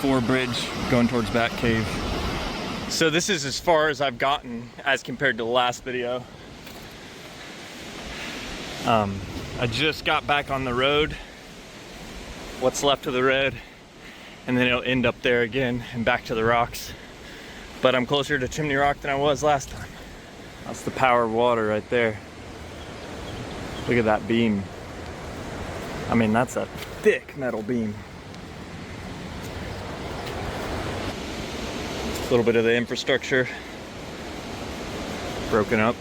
4 bridge going towards Bat Cave. So this is as far as I've gotten as compared to the last video. I just got back on the road, what's left of the road, and then it'll end up there again and back to the rocks. But I'm closer to Chimney Rock than I was last time. That's the power of water right there. Look at that beam. I mean, that's a thick metal beam. A little bit of the infrastructure broken up.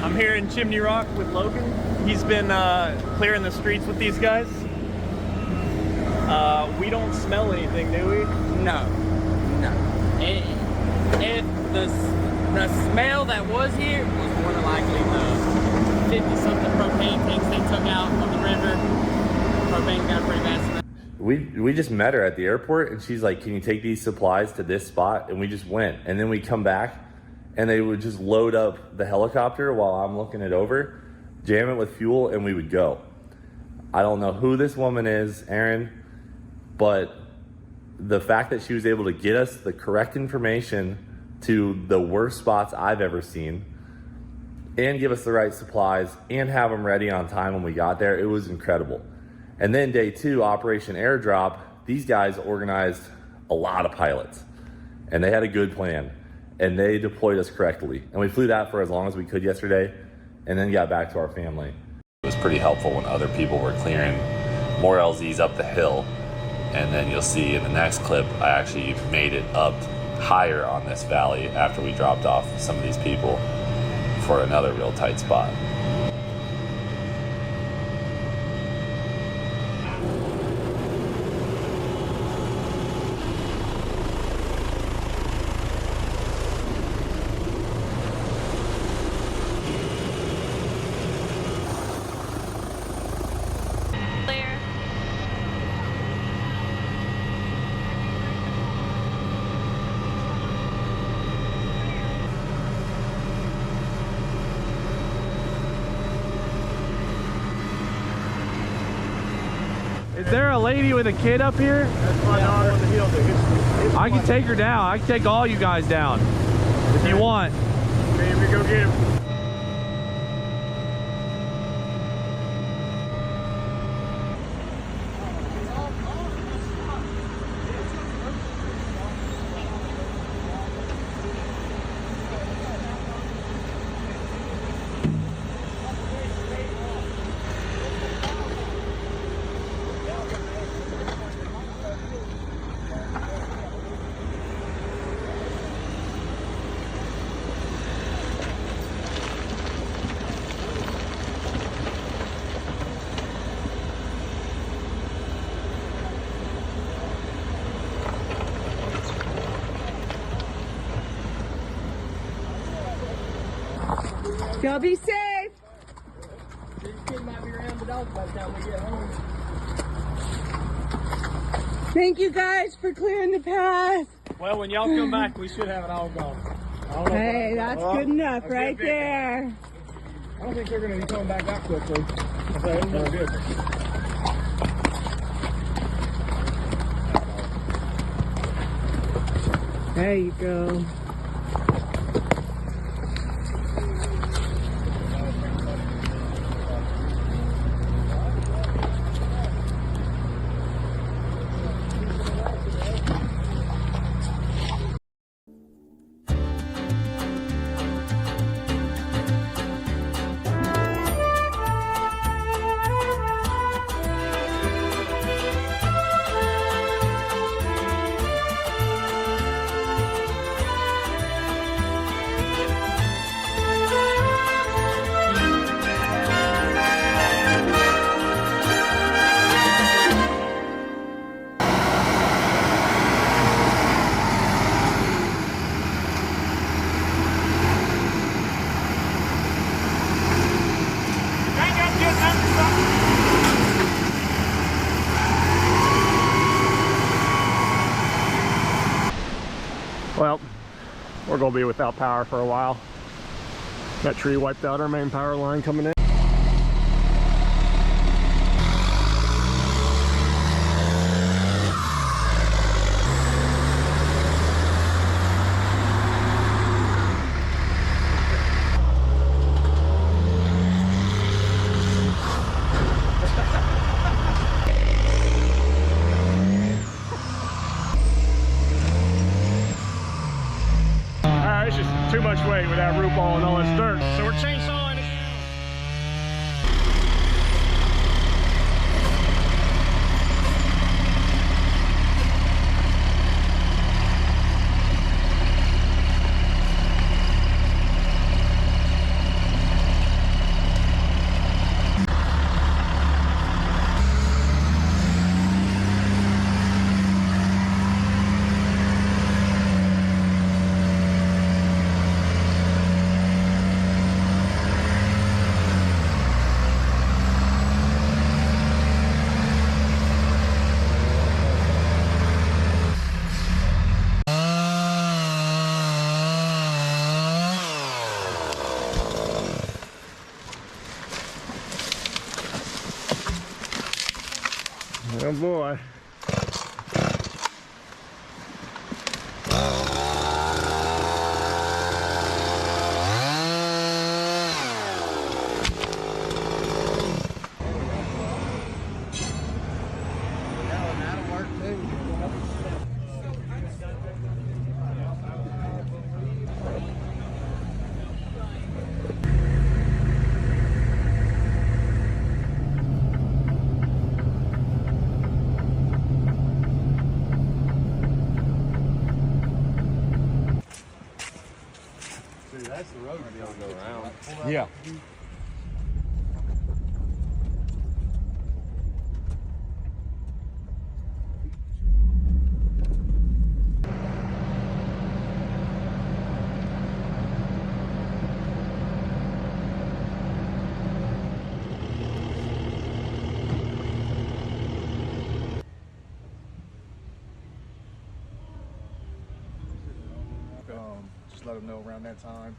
I'm here in Chimney Rock with Logan. He's been clearing the streets with these guys. We don't smell anything, do we? No, no. If the smell that was here was more than likely the 50-something propane tanks they took out of the river. Propane got a pretty bad smell. We just met her at the airport, and she's like, can you take these supplies to this spot? And we just went, and then we come back, and they would just load up the helicopter while I'm looking it over, jam it with fuel, and we would go. I don't know who this woman is, Aaron, but the fact that she was able to get us the correct information to the worst spots I've ever seen and give us the right supplies and have them ready on time when we got there, it was incredible. And then day 2, Operation Airdrop, these guys organized a lot of pilots, and they had a good plan, and they deployed us correctly. And we flew that for as long as we could yesterday, and then got back to our family. It was pretty helpful when other people were clearing more LZs up the hill. And then you'll see in the next clip, I actually made it up higher on this valley after we dropped off some of these people for another real tight spot. Is there a lady with a kid up here? That's my daughter. I can take her down. I can take all you guys down if you want. Maybe go get him. Y'all be safe. This kid might be around the dog by the time we get home. Thank you guys for clearing the path. Well, when y'all come back, we should have it all gone. Hey, that's good enough right there. I don't think they're going to be coming back that quickly. That's good. There you go. we're gonna be without power for a while. That tree wiped out our main power line coming in. It's just too much weight with that root ball and all this dirt. So we're chainsawing it. Oh boy. That's the road we don't go around. Yeah. Just let them know around that time.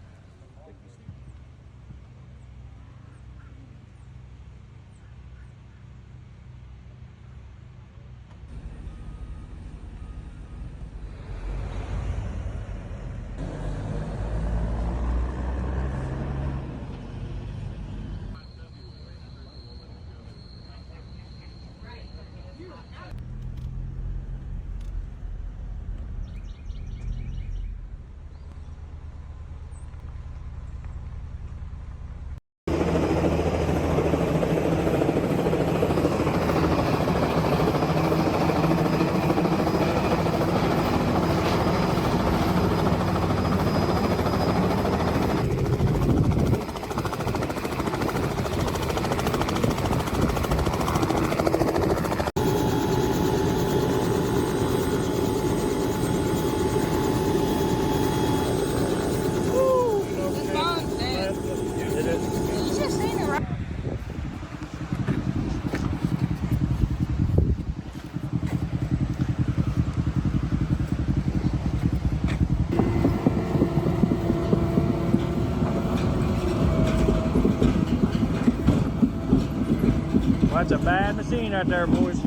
That's a bad machine right there, boys.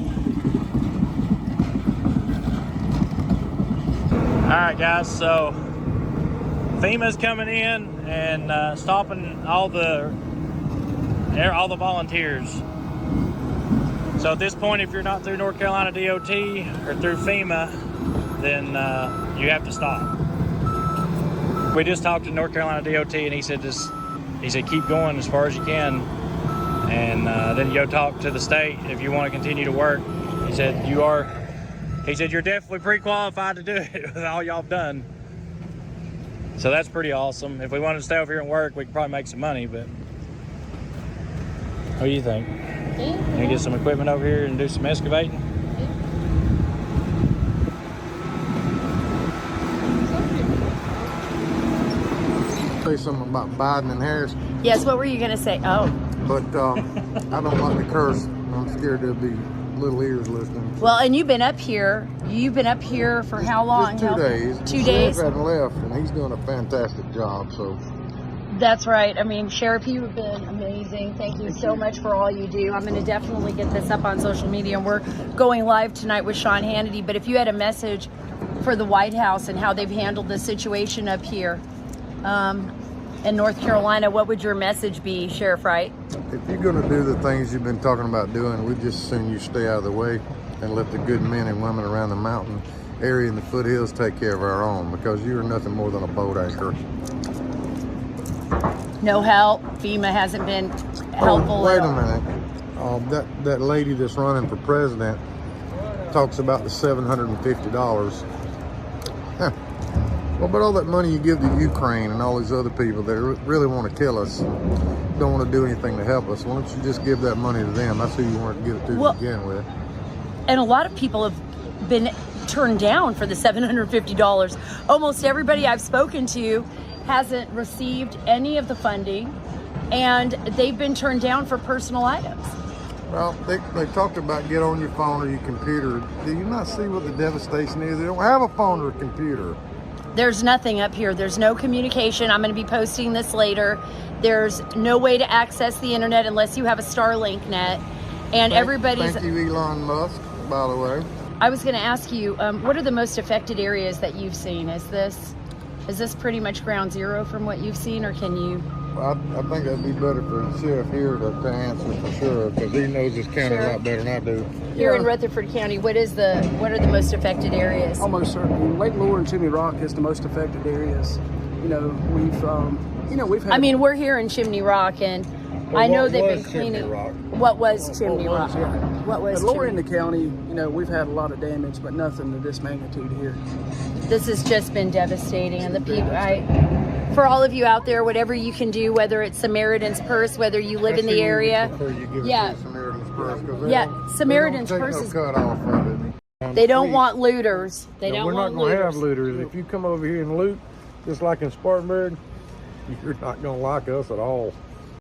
Alright guys, so FEMA's coming in and stopping all the volunteers. So at this point, if you're not through North Carolina DOT or through FEMA, then you have to stop. We just talked to North Carolina DOT and he said keep going as far as you can. And then you go talk to the state if you want to continue to work. He said you're definitely pre-qualified to do it with all y'all have done. So that's pretty awesome. If we wanted to stay over here and work, we could probably make some money, but what do you think? Can we get some equipment over here and do some excavating? Say something about Biden and Harris, Yes, what were you going to say? Oh. but I don't like to curse. I'm scared they'll be little ears listening. Well, and you've been up here. You've been up here for how long? Just 2 days. 2 The days? sheriff hadn't left, and he's doing a fantastic job, so. That's right. I mean, Sheriff, you have been amazing. Thank you so much for all you do. I'm going to definitely get this up on social media, and we're going live tonight with Sean Hannity. But if you had a message for the White House and how they've handled the situation up here in North Carolina, what would your message be, Sheriff Wright? If you're going to do the things you've been talking about doing, we just assume you stay out of the way and let the good men and women around the mountain area and the foothills take care of our own, because you're nothing more than a boat anchor. No help. FEMA hasn't been helpful. Wait a minute. That lady that's running for president talks about the $750. Well, but all that money you give to Ukraine and all these other people that really want to kill us, don't want to do anything to help us, why don't you just give that money to them? That's who you want to give it to begin with. And a lot of people have been turned down for the $750. Almost everybody I've spoken to hasn't received any of the funding, and they've been turned down for personal items. Well, they talked about get on your phone or your computer. Do you not see what the devastation is? They don't have a phone or a computer. There's nothing up here. There's no communication. I'm going to be posting this later. There's no way to access the internet unless you have a Starlink net. And Thank you, Elon Musk, by the way. I was going to ask you, what are the most affected areas that you've seen? Is this pretty much ground zero from what you've seen, or can you? Well, I think that'd be better for the sheriff here to answer for sure, because he knows this county a lot better than I do. Here in Rutherford County, what are the most affected areas? Almost certainly, Lake Lure and Chimney Rock is the most affected areas. We've had. I mean, we're here in Chimney Rock, and I know they've been cleaning. What was Chimney Rock? What was lower in the county? We've had a lot of damage, but nothing to this magnitude here. This has just been devastating, and the people. For all of you out there, whatever you can do, whether it's Samaritan's Purse, whether you live in the area, Samaritan's Purse, Samaritan's they don't Purse take is. no cut off of it. They don't want looters. They don't We're not want going to have looters. looters. If you come over here and loot, just like in Spartanburg, you're not going to like us at all.